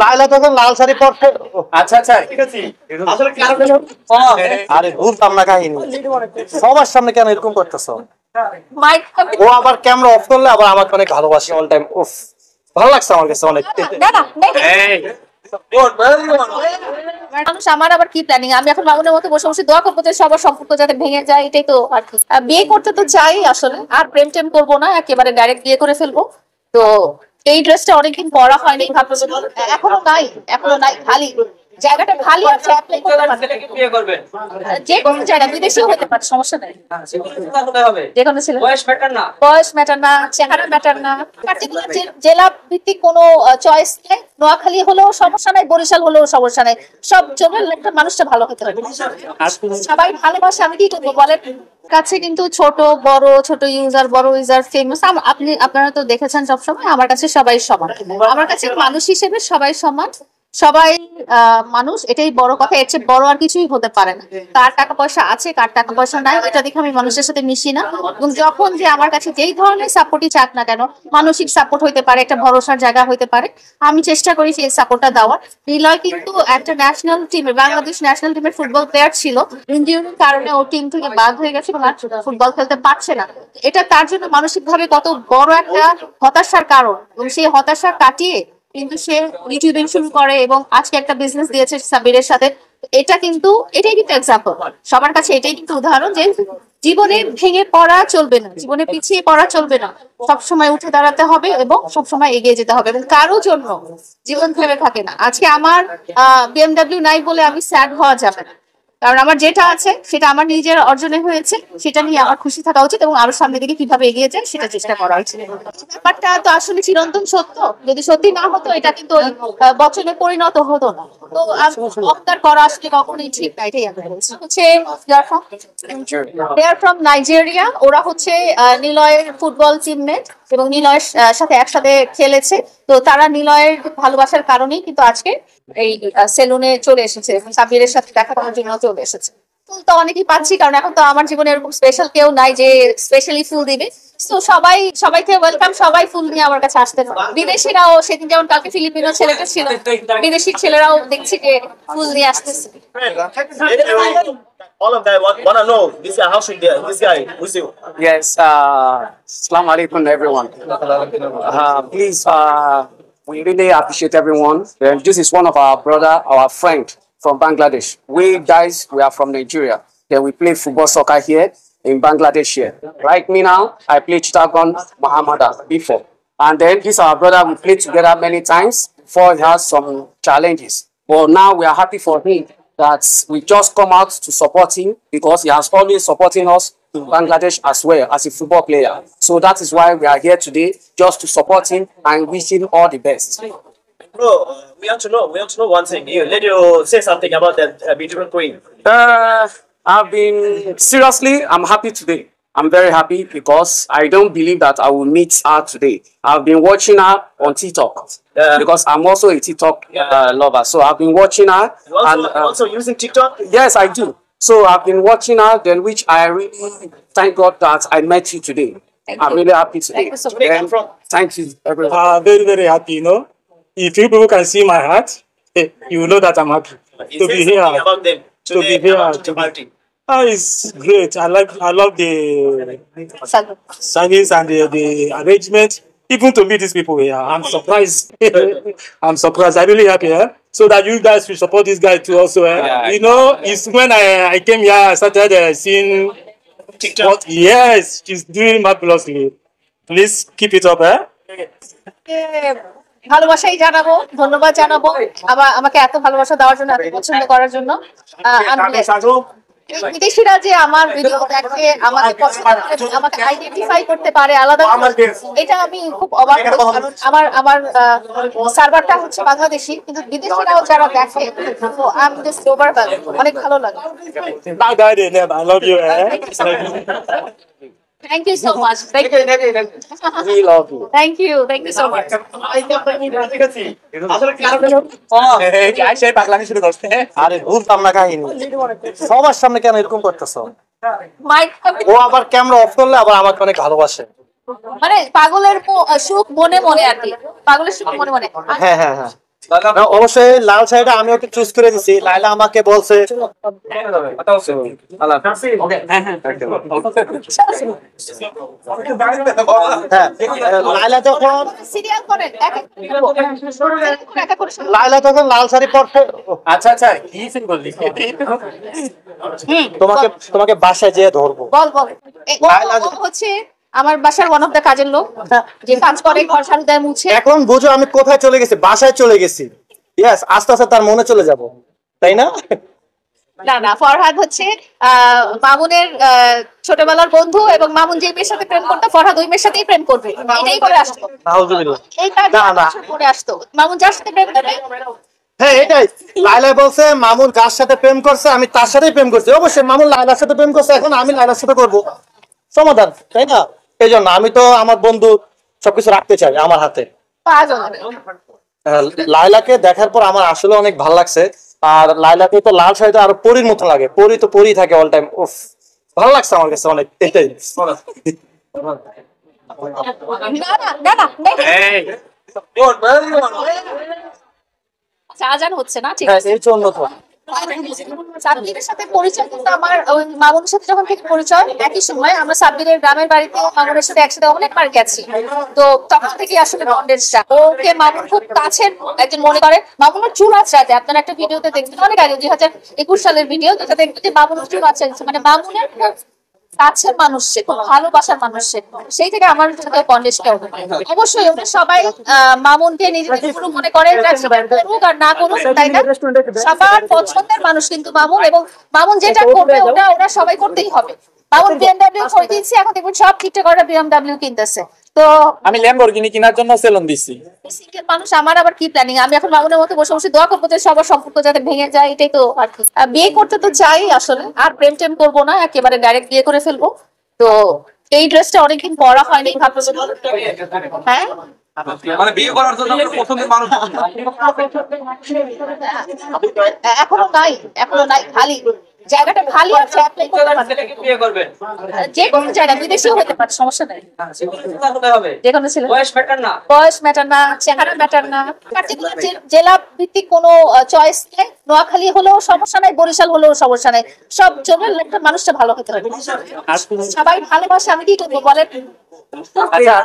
লাইলা তখন লাল শাড়ি পরছে। আচ্ছা আচ্ছা ঠিক আছে। আসলে আরে বুঝতাম না কাহিনী, সবার সামনে কেন এরকম করতেছো? ও আবার ক্যামেরা অফ করলে আবার আমাকে অনেক ভালোবাসে অল টাইম। উফ, ভালো লাগছে আমার কাছে অনেক। মানুষ আমার আবার কি প্ল্যানিং, আমি এখন মামুনের মতো বসে বসে দোয়া করবো যে সবার সম্পর্ক যাতে ভেঙে যায়, এটাই তো আর কি। বিয়ে করতে তো চাই আসলে, আর প্রেম টেম করবো না, একেবারে ডাইরেক্ট বিয়ে করে ফেলবো। তো এই ড্রেসটা অনেকদিন পরা হয়নি, ভাবলো এখনো নাই খালি জায়গাটা খালি আছে, অ্যাপ্লাই করতে পারবে। বিয়ে করবেন যে কোনো জায়গা, বিদেশেও হতে পারে, সমস্যা নাই। যে কোনো ছেলে, বয়স ম্যাটার না, বয়স ম্যাটার না, চেহারা ম্যাটার না, পার্টিকুলার জেলা ভিত্তিক কোনো চয়েস নেই। নোয়াখালী হলেও সমস্যা নাই, বরিশাল হলেও সমস্যা নাই, সব জনের লোকটা মানুষটা ভালো হতে হবে। সবাই ভালোবাসে, আমি কি করবো বলেন? কাছে কিন্তু ছোট বড়, ছোট ইউজার বড় ইউজার ফেমাস, আপনারা তো দেখেছেন সবসময়। আমার কাছে সবাই সমান, আমার কাছে মানুষ হিসেবে সবাই সমান, সবাই মানুষ, এটাই বড় কথা। এর চেয়ে বড় আর কিছুই হতে পারে না। কার টাকা পয়সা আছে, কার টাকা পয়সা নাই, এটা দেখে আমি মানুষের সাথে মিশি না। এবং যখন যে আমার কাছে যেই ধরনের সাপোর্টই চাক না কেন, মানসিক সাপোর্ট হইতে পারে, একটা ভরসার জায়গা হইতে পারে, আমি চেষ্টা করি সেই সাপোর্টটা দেওয়ার। নিলয় কিন্তু একটা ন্যাশনাল টিমের, বাংলাদেশ ন্যাশনাল টিমের ফুটবল প্লেয়ার ছিল, ইনজুরির কারণে ও টিম থেকে বাদ হয়ে গেছে এবং আর ফুটবল খেলতে পারছে না। এটা তার জন্য মানসিকভাবে কত বড় একটা হতাশার কারণ, এবং সেই হতাশা কাটিয়ে কিন্তু সে ইউটিউবিং শুরু করে এবং আজকে একটা বিজনেস দিয়েছে সাবিরের সাথে। এটাই কিন্তু এক্সাম্পল সবার কাছে, এটাই কিন্তু উদাহরণ যে জীবনে ভেঙে পড়া চলবে না, জীবনে পিছিয়ে পড়া চলবে না, সবসময় উঠে দাঁড়াতে হবে এবং সবসময় এগিয়ে যেতে হবে। এবং কারোর জন্য জীবন থেমে থাকে না। আজকে আমার বিএমডব্লিউ নাই বলে আমি স্যাড হওয়া যাবে না, কারণ আমার যেটা আছে সেটা আমার নিজের অর্জনে হয়েছে, সেটা নিয়ে আমার খুশি থাকা উচিত এবং আরো সামনের দিকে কিভাবে এগিয়ে যায় সেটা চেষ্টা করা উচিত। ব্যাপারটা তো আসলে চিরন্তন সত্য, যদি সত্যি না হতো এটা কিন্তু বচনে পরিণত হতো না। তো অবতার করা আসলে কখনোই ঠিক না, এটাই আমি বলছি। হচ্ছে ফ্রম নাইজেরিয়া, ওরা হচ্ছে নিলয়ের ফুটবল টিমমেট এবং নিলয়ের সাথে একসাথে খেলেছে। তো তারা নিলয়ের ভালোবাসার কারণেই কিন্তু আজকে এই সেলুনে চলে এসেছে, সাবিরের সাথে দেখা করার জন্য চলে এসেছে। ফুল তো অনেকই পাচ্ছি, কারণ এখন তো আমার জীবনে এরকম স্পেশাল কেউ নাই যে স্পেশালি ফুল দিবে। তো সবাইকে ওয়েলকাম, সবাই ফুল নিয়ে আমার কাছে আসতে পারে। বিদেশিরাও, সেদিন যেমন কালকে ফিলিপিনো ছেলেটা ছিল, বিদেশি ছেলেরাও দেখছি যে ফুল নিয়ে আসতেছে। All of them want to know this guy, how should they, this guy with you? Yes, Assalamu alaikum everyone. Please, we really appreciate everyone. And this is one of our brother, our friend from Bangladesh. We guys, we are from Nigeria. Then we play football soccer here in Bangladesh here. Like me now, I play Chittagong Muhammada before. And then this our brother, we played together many times before he has some challenges. But now we are happy for him that we just come out to support him because he has always supporting us in Bangladesh as well as a football player. So that is why we are here today, just to support him and wish him all the best. Bro, we want to know one thing. Let you say something about that beautiful queen. Seriously, I'm happy today. I'm very happy because I don't believe that I will meet her today. I've been watching her on TikTok because I'm also a TikTok lover. So I've been watching her. Also using TikTok? Yes, I do. So I've been watching her, then which I really thank God that I met you today. I'm really happy today. Thank you so much. Thank you, everyone. Very, very happy, you know. If you people can see my heart, you will know that I'm happy to be here. About them today, To be here. about the party. It's great. I love the service and the arrangement. Even to meet these people here, I'm surprised. I'm surprised. I'm really happy. So that you guys will support this guy too also. You know, it's when I came here, I started seeing TikTok. what, yes, she's doing marvelously. Please keep it up. ভালোবাসাই জানাবো, ধন্যবাদ জানাবো আবার আমাকে এত ভালোবাসা দেওয়ার জন্য, এত পছন্দ করার জন্য। বিদেশিরা যে আমার ভিডিও দেখে, আমাকে পছন্দ করে, আমাকে আইডেন্টিফাই করতে পারে আলাদা, এটা আমি খুব অবাক। কারণ আমার সার্ভারটা হচ্ছে বাংলাদেশি, কিন্তু বিদেশিরাও যারা দেখে, তো আমি জাস্ট ওভারওয়েলড, অনেক ভালো লাগে। I love you. Thank you so much. We love you. Thank you so much. আরে বুঝতাম না কাহিনী, সবার সামনে কেন এরকম করতেছো? ও আবার ক্যামেরা অফ করলে আবার আমাকে অনেক ভালোবাসে। মানে পাগলের সুখ মনে মনে আর কি, পাগলের সুখ মনে মনে। হ্যাঁ হ্যাঁ হ্যাঁ না, অবশ্যই লাল শাড়িটা আমি ওকে চুজ করে দিছি। লাইলা আমাকে বলছে হ্যাঁ লাইলা যখন সিরিয়াল করেন লাইলা তখন লাল শাড়ি পরতে আচ্ছা আচ্ছা কি সিন বললি তোমাকে তোমাকে বাসায় যেয়ে ধরবো। বল বল ও হচ্ছে আমার বাসার ওয়ান অফ দ্য কাজের লোক, যে কাজ করে, ঘর ঝাড়ু দেয়, মুছে। এখন বুঝো আমি কোথায় চলে গেছি, বাসায় চলে গেছি। ইয়েস, আস্তে আস্তে তার মনে চলে যাব, তাই না? না না, ফরহাদ হচ্ছে মামুনের ছোটবেলার বন্ধু, এবং মামুন যে মেয়ের সাথে প্রেম করতো ফরহাদ ওই মেয়ের সাথেই প্রেম করবে, এটাই করে আসতো। নাউজুবিল্লাহ। এই কাজ না না করে আসতো, মামুন যার সাথে প্রেম করবে। হ্যাঁ এটাই, লাইলা বলছে মামুন যার সাথে প্রেম করছে আমি তার সাথেই প্রেম করছি। অবশ্যই মামুন লাইলার সাথে প্রেম করছে, এখন আমি লাইলার সাথে করবো, সমাধান, তাই না? এই জন্য আমি তো আমার বন্ধু সবকিছু রাখতে চাই আমার হাতে। লাইলাকে দেখার পর আমার আসলে অনেক ভালো লাগছে। আর লাইলাকে তো লাল শাড়িতে আরো পরীর মতো লাগে, পরী তো পরী থাকে অল টাইম। উফ, ভালো লাগছে আমার কাছে অনেক, এটাই। আজান হচ্ছে না, ঠিক হ্যাঁ আছে। এই জন্য তো সাব্বিরের সাথে পরিচয় কিন্তু আমার ওই মামুনের সাথে যখন থেকে পরিচয়, একই সময় আমরা সাব্বিরের গ্রামের বাড়িতে মামুনের সাথে একসাথে অনেকবার গেছি। তো তখন থেকে আসলে বন্ডের স্টার্ট। ওকে মামুন খুব কাছের একজন মনে করে। মামুনের চুল আঁচড়াতে, আপনারা একটা ভিডিওতে দেখবেন অনেক আগে 2021 সালের ভিডিও, যেটা দেখবেন যে মামুনের চুল আঁচড়াচ্ছে, মানে মামুনের কাছের মানুষ সে, খুব ভালোবাসার মানুষ সে। সেই থেকে আমার সাথে বন্ডেজটা অবশ্যই ওরা সবাই মামুনকে নিজেদের গুরু মনে করে, করুক আর না করুক, তাই না? সবার পছন্দের মানুষ কিন্তু মামুন, এবং মামুন যেটা করবে ওটা ওরা সবাই করতেই হবে। মামুন বিএমডব্লিউ করে দিয়েছে, এখন দেখুন সব ঠিকঠাক করে বিএমডব্লিউ কিনতেছে। তো আমি ল্যাম্বরগিনি কেনার জন্য সেলুন দিছি। সিঙ্গেল মানুষ, আমার আবার কি প্ল্যানিং? আমি এখন মামুনের মতো বসে বসে দোয়া করবো যে সবার সম্পর্ক যাতে ভেঙে যায়, এটাই তো আর কি। বিয়ে করতে তো চাই আসলে, আর প্রেম টেম করবো না, একেবারে ডাইরেক্ট বিয়ে করে ফেলবো। তো এই ড্রেসটা অনেকদিন পরা হয়নি, ভাবছি। হ্যাঁ মানে বিয়ে করার জন্য আপনার পছন্দের মানুষ এখনো নাই, খালি জায়গাটা খালি আছে, অ্যাপ্লাই করতে পারবেন। বিয়ে করবেন যে কোনো জায়গা, বিদেশেও হতে পারে, সমস্যা নাই। হতে হবে, যে কোনো ছেলে, বয়স ম্যাটার না, বয়স ম্যাটার না, চেহারা ম্যাটার না, পার্টিকুলার জেলা ভিত্তিক কোনো চয়েস নেই। নোয়াখালী হলেও সমস্যা নাই, বরিশাল হলেও সমস্যা নাই, সব জনের একটা মানুষটা ভালো হতে হবে। সবাই ভালোবাসে, আমি কি করবো বলেন? আচ্ছা